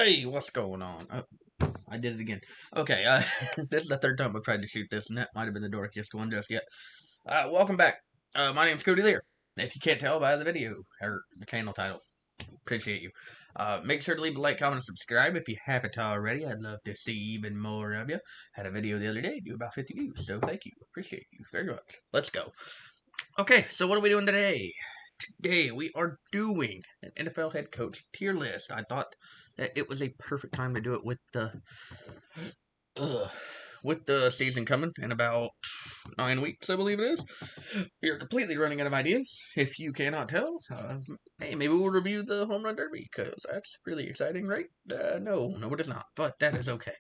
Hey, what's going on? Oh, I did it again. Okay, this is the third time I've tried to shoot this, and that might have been the dorkiest one just yet. Welcome back. My name's Cody Lear. If you can't tell by the video or the channel title, appreciate you. Make sure to leave a like, comment, and subscribe if you haven't already. I'd love to see even more of you. Had a video the other day, do about 50 views, so thank you. Appreciate you very much. Let's go. Okay, so what are we doing today? Today we are doing an NFL head coach tier list. I thought that it was a perfect time to do it uh, with the season coming in about 9 weeks, I believe it is. We are completely running out of ideas. If you cannot tell, hey, maybe we'll review the home run derby because that's really exciting, right? No, it is not, but that is okay.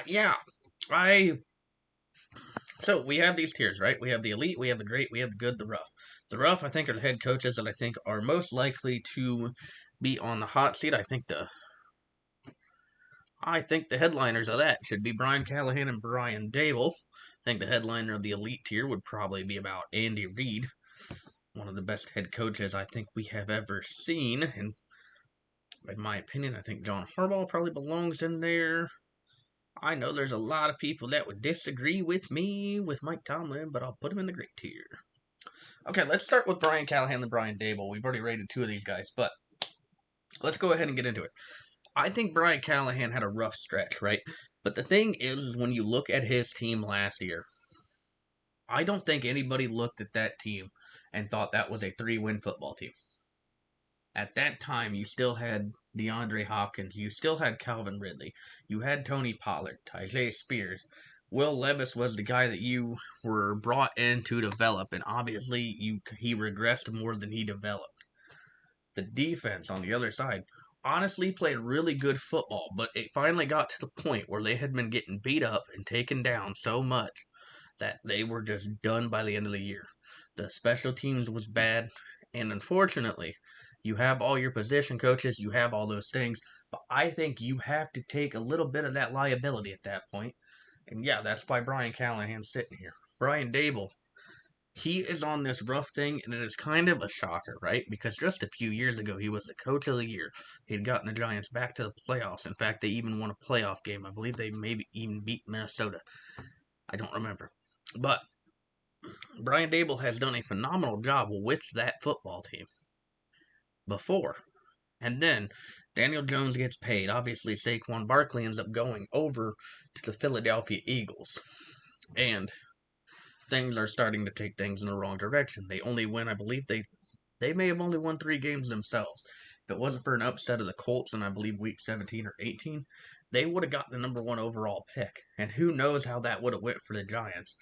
Yeah, I So we have these tiers, right? We have the elite, we have the great, we have the good, the rough. The rough, I think, are the head coaches that I think are most likely to be on the hot seat. I think the headliners of that should be Brian Callahan and Brian Dable. I think the headliner of the elite tier would probably be about Andy Reid, one of the best head coaches I think we have ever seen. And in my opinion, I think John Harbaugh probably belongs in there. I know there's a lot of people that would disagree with me with Mike Tomlin, but I'll put him in the great tier. Okay, let's start with Brian Callahan and Brian Dable. We've already rated two of these guys, but let's go ahead and get into it. I think Brian Callahan had a rough stretch, right? But the thing is, when you look at his team last year, I don't think anybody looked at that team and thought that was a 3-win football team. At that time, you still had DeAndre Hopkins, you still had Calvin Ridley, you had Tony Pollard, Tyjae Spears. Will Levis was the guy that you were brought in to develop, and obviously he regressed more than he developed. The defense on the other side honestly played really good football, but it finally got to the point where they had been getting beat up and taken down so much that they were just done by the end of the year. The special teams was bad, and unfortunately, you have all your position coaches, you have all those things, but I think you have to take a little bit of that liability at that point. And yeah, that's why Brian Callahan's sitting here. Brian Dable, he is on this rough thing, and it is kind of a shocker, right? Because just a few years ago, he was the coach of the year. He had gotten the Giants back to the playoffs. In fact, they even won a playoff game. I believe they maybe even beat Minnesota. I don't remember. But Brian Dable has done a phenomenal job with that football team before. And then Daniel Jones gets paid. Obviously, Saquon Barkley ends up going over to the Philadelphia Eagles. And things are starting to take things in the wrong direction. They only win, I believe they may have only won 3 games themselves. If it wasn't for an upset of the Colts in, I believe, week 17 or 18, they would have got the number one overall pick. And who knows how that would have went for the Giants.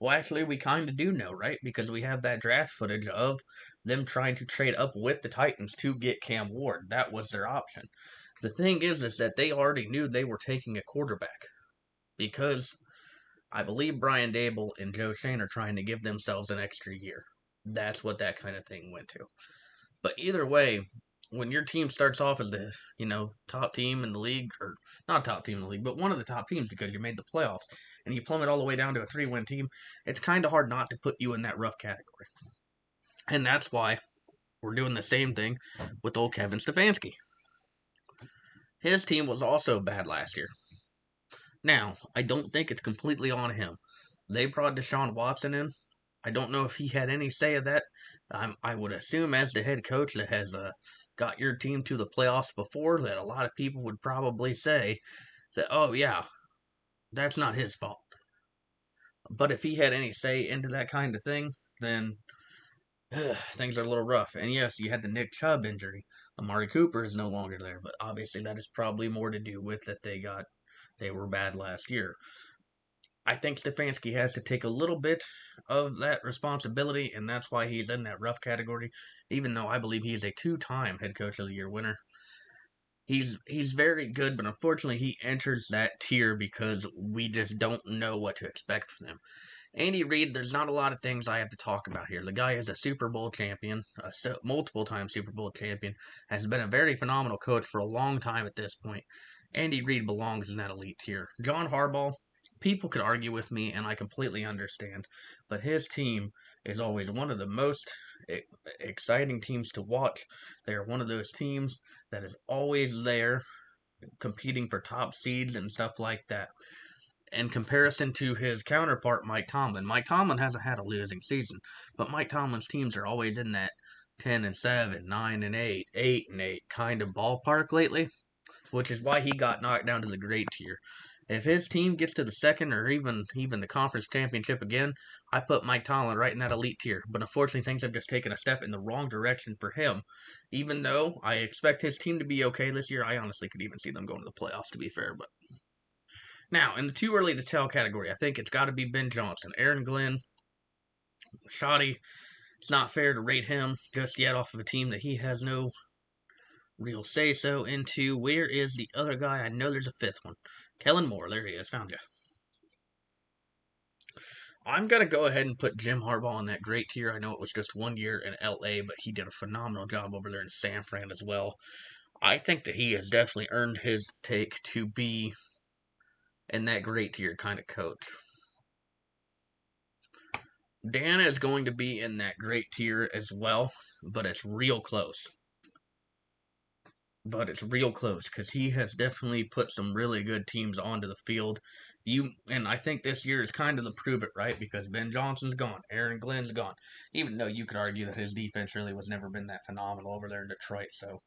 Well, actually, we kind of do know, right? Because we have that draft footage of them trying to trade up with the Titans to get Cam Ward. That was their option. The thing is that they already knew they were taking a quarterback because I believe Brian Dable and Joe Shane are trying to give themselves an extra year. That's what that kind of thing went to. But either way, when your team starts off as the top team in the league, or not top team in the league, but one of the top teams because you made the playoffs, and you plummet all the way down to a 3-win team, it's kind of hard not to put you in that rough category. And that's why we're doing the same thing with old Kevin Stefanski. His team was also bad last year. Now, I don't think it's completely on him. They brought Deshaun Watson in. I don't know if he had any say of that. I would assume, as the head coach that has got your team to the playoffs before, that a lot of people would probably say that, oh, yeah, that's not his fault. But if he had any say into that kind of thing, then things are a little rough. And yes, you had the Nick Chubb injury. Amari Cooper is no longer there, but obviously that is probably more to do with that they were bad last year. I think Stefanski has to take a little bit of that responsibility, and that's why he's in that rough category, even though I believe he is a 2-time head coach of the year winner. He's very good, but unfortunately he enters that tier because we just don't know what to expect from him. Andy Reid, there's not a lot of things I have to talk about here. The guy is a Super Bowl champion, a multiple-time Super Bowl champion, has been a very phenomenal coach for a long time at this point. Andy Reid belongs in that elite tier. John Harbaugh, people could argue with me, and I completely understand, but his team is always one of the most exciting teams to watch. They are one of those teams that is always there competing for top seeds and stuff like that. In comparison to his counterpart, Mike Tomlin. Mike Tomlin hasn't had a losing season, but Mike Tomlin's teams are always in that 10-7, 9-8, 8-8 kind of ballpark lately, which is why he got knocked down to the great tier. If his team gets to the second or even the conference championship again, I put Mike Tomlin right in that elite tier. But unfortunately, things have just taken a step in the wrong direction for him. Even though I expect his team to be okay this year, I honestly could even see them going to the playoffs, to be fair. But now, in the too early to tell category, I think it's got to be Ben Johnson. Aaron Glenn, shoddy. It's not fair to rate him just yet off of a team that he has no real say so into. Where is the other guy? I know there's a fifth one. Kellen Moore. There he is. Found you. I'm going to go ahead and put Jim Harbaugh in that great tier. I know it was just 1 year in LA, but he did a phenomenal job over there in San Fran as well. I think that he has definitely earned his take to be in that great tier kind of coach. Dan is going to be in that great tier as well, but it's real close. Because he has definitely put some really good teams onto the field. And I think this year is kind of the prove it, right? Because Ben Johnson's gone, Aaron Glenn's gone. Even though you could argue that his defense really was never been that phenomenal over there in Detroit, so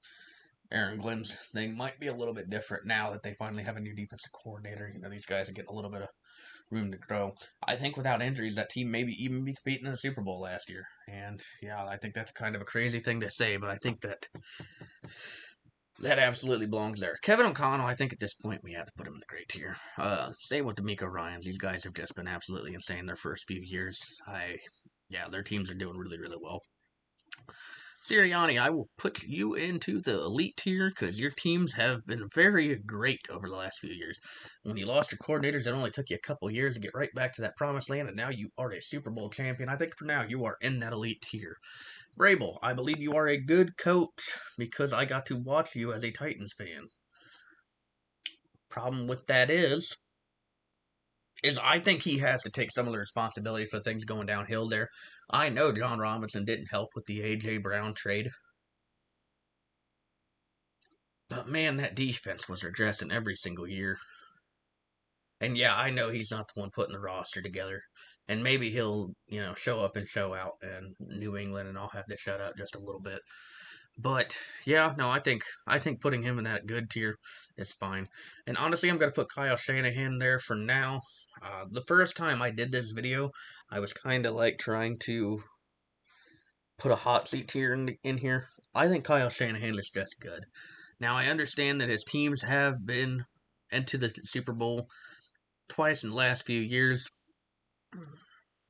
Aaron Glenn's thing might be a little bit different now that they finally have a new defensive coordinator. These guys are getting a little bit of room to grow. I think without injuries, that team maybe even be competing in the Super Bowl last year. And yeah, I think that's kind of a crazy thing to say, but I think that absolutely belongs there. Kevin O'Connell, I think at this point we have to put him in the great tier. Same with DeMeco Ryans. These guys have just been absolutely insane their first few years. Their teams are doing really, really well. Sirianni, I will put you into the elite tier because your teams have been very great over the last few years. When you lost your coordinators, it only took you a couple years to get right back to that promised land, and now you are a Super Bowl champion. I think for now you are in that elite tier. Vrabel, I believe you are a good coach because I got to watch you as a Titans fan. Problem with that is I think he has to take some of the responsibility for things going downhill there. I know John Robinson didn't help with the A.J. Brown trade. But man, that defense was regressing every single year. And yeah, I know he's not the one putting the roster together. And maybe he'll, show up and show out in New England and I'll have to shut out just a little bit. But yeah, no, I think putting him in that good tier is fine. And honestly, I'm gonna put Kyle Shanahan there for now. The first time I did this video, I was kind of like trying to put a hot seat tier in here. I think Kyle Shanahan is just good. Now I understand that his teams have been into the Super Bowl twice in the last few years,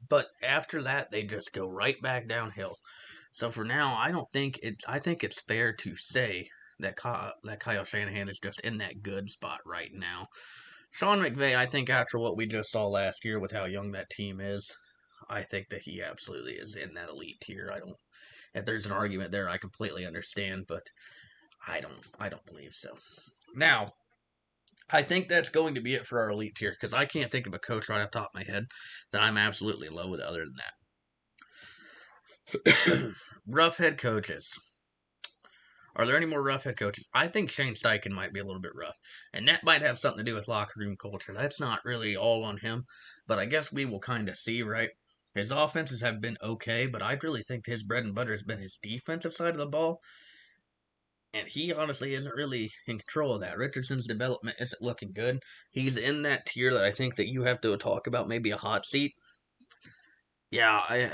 but after that they just go right back downhill. So for now, I think it's fair to say that Kyle Shanahan is just in that good spot right now. Sean McVay, I think after what we just saw last year with how young that team is, I think that he absolutely is in that elite tier. If there's an argument there, I completely understand, but I don't believe so. Now, I think that's going to be it for our elite tier because I can't think of a coach right off the top of my head that I'm absolutely in love with other than that. Rough head coaches. Are there any more rough head coaches? I think Shane Steichen might be a little bit rough, and that might have something to do with locker room culture. That's not really all on him, but I guess we will kind of see, right? His offenses have been okay, but I really think his bread and butter has been his defensive side of the ball, and he honestly isn't really in control of that. Richardson's development isn't looking good. He's in that tier that I think that you have to talk about, maybe a hot seat. Yeah,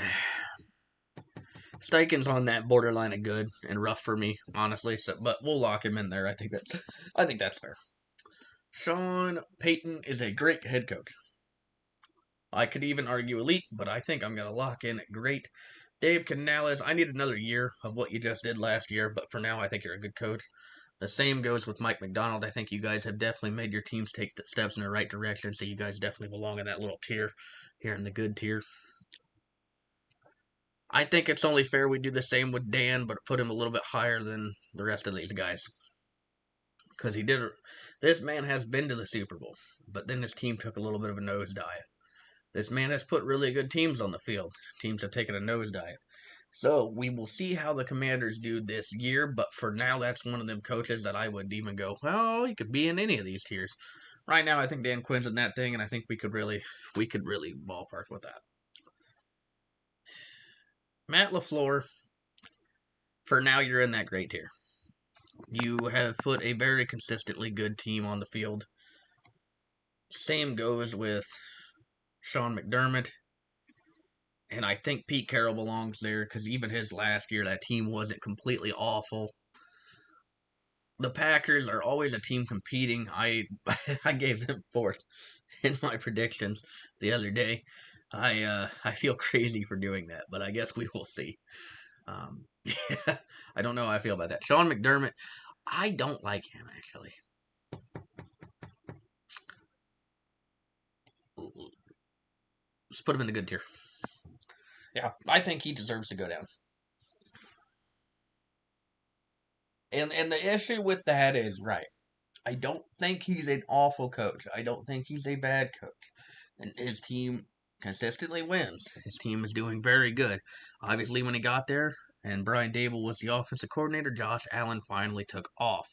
Steichen's on that borderline of good and rough for me, honestly. So, but we'll lock him in there. I think that's fair. Sean Payton is a great head coach. I could even argue elite, but I think I'm gonna lock in at great. Dave Canales, I need another year of what you just did last year, but for now, I think you're a good coach. The same goes with Mike Macdonald. I think you guys have definitely made your teams take the steps in the right direction, so you guys definitely belong in that little tier here in the good tier. I think it's only fair we do the same with Dan, but put him a little bit higher than the rest of these guys. Because this man has been to the Super Bowl, but then his team took a little bit of a nosedive. This man has put really good teams on the field. Teams have taken a nosedive. So we will see how the Commanders do this year, but for now, that's one of them coaches that I would even go, well, you could be in any of these tiers. Right now, I think Dan Quinn's in that thing, and I think we could really ballpark with that. Matt LaFleur, for now, you're in that great tier. You have put a very consistently good team on the field. Same goes with Sean McDermott. And I think Pete Carroll belongs there because even his last year, that team wasn't completely awful. The Packers are always a team competing. I I gave them fourth in my predictions the other day. I feel crazy for doing that, but I guess we will see. Yeah, I don't know how I feel about that. Sean McDermott, I don't like him actually. Let's put him in the good tier. Yeah, I think he deserves to go down. And the issue with that is right. I don't think he's an awful coach. I don't think he's a bad coach. And his team consistently wins. His team is doing very good. Obviously, when he got there and Brian Daboll was the offensive coordinator, Josh Allen finally took off.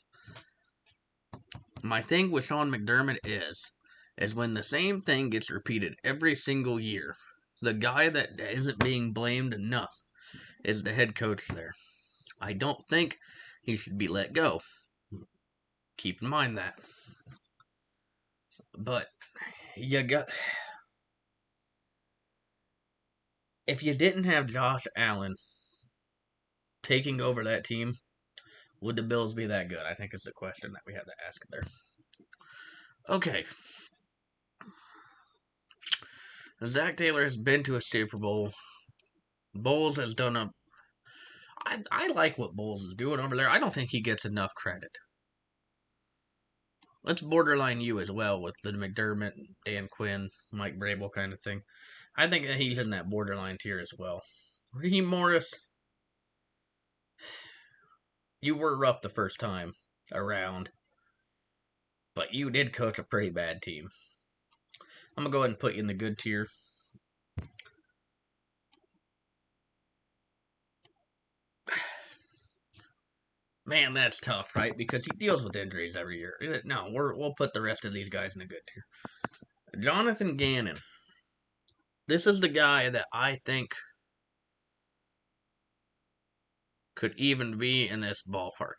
My thing with Sean McDermott is when the same thing gets repeated every single year, the guy that isn't being blamed enough is the head coach there. I don't think he should be let go. Keep in mind that. But you got, if you didn't have Josh Allen taking over that team, would the Bills be that good? I think is the question that we have to ask there. Okay. Zach Taylor has been to a Super Bowl. Bowles has done a. I like what Bowles is doing over there. I don't think he gets enough credit. Let's borderline you as well with the McDermott, Dan Quinn, Mike Vrabel kind of thing. I think that he's in that borderline tier as well. Raheem Morris, you were rough the first time around, but you did coach a pretty bad team. I'm going to go ahead and put you in the good tier. Man, that's tough, right? Because he deals with injuries every year. No, we'll put the rest of these guys in the good tier. Jonathan Gannon. This is the guy that I think could even be in this ballpark.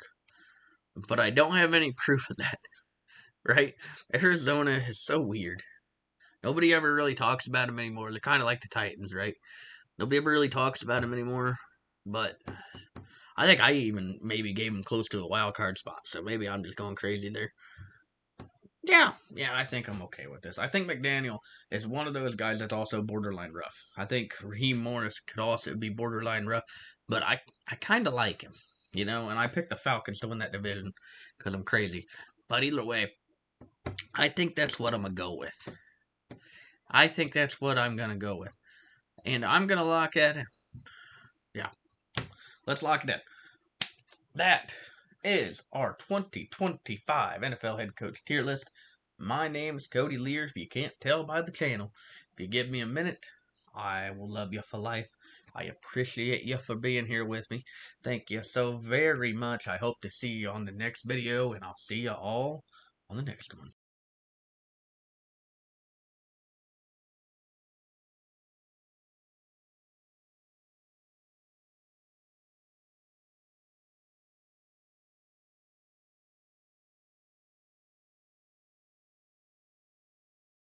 But I don't have any proof of that, right? Arizona is so weird. Nobody ever really talks about him anymore. They're kind of like the Titans, right? Nobody ever really talks about him anymore. But I think I even maybe gave him close to a wild card spot. So maybe I'm just going crazy there. Yeah, I think I'm okay with this. I think McDaniel is one of those guys that's also borderline rough. I think Raheem Morris could also be borderline rough, but I kind of like him, and I picked the Falcons to win that division because I'm crazy. But either way, I think that's what I'm going to go with. I think that's what I'm going to go with. And I'm going to lock it in. Yeah, let's lock it in. That is our 2025 NFL head coach tier list. My name is Cody Lear, if you can't tell by the channel. If you give me a minute, I will love you for life. I appreciate you for being here with me. Thank you so very much. I hope to see you on the next video, and I'll see you all on the next one.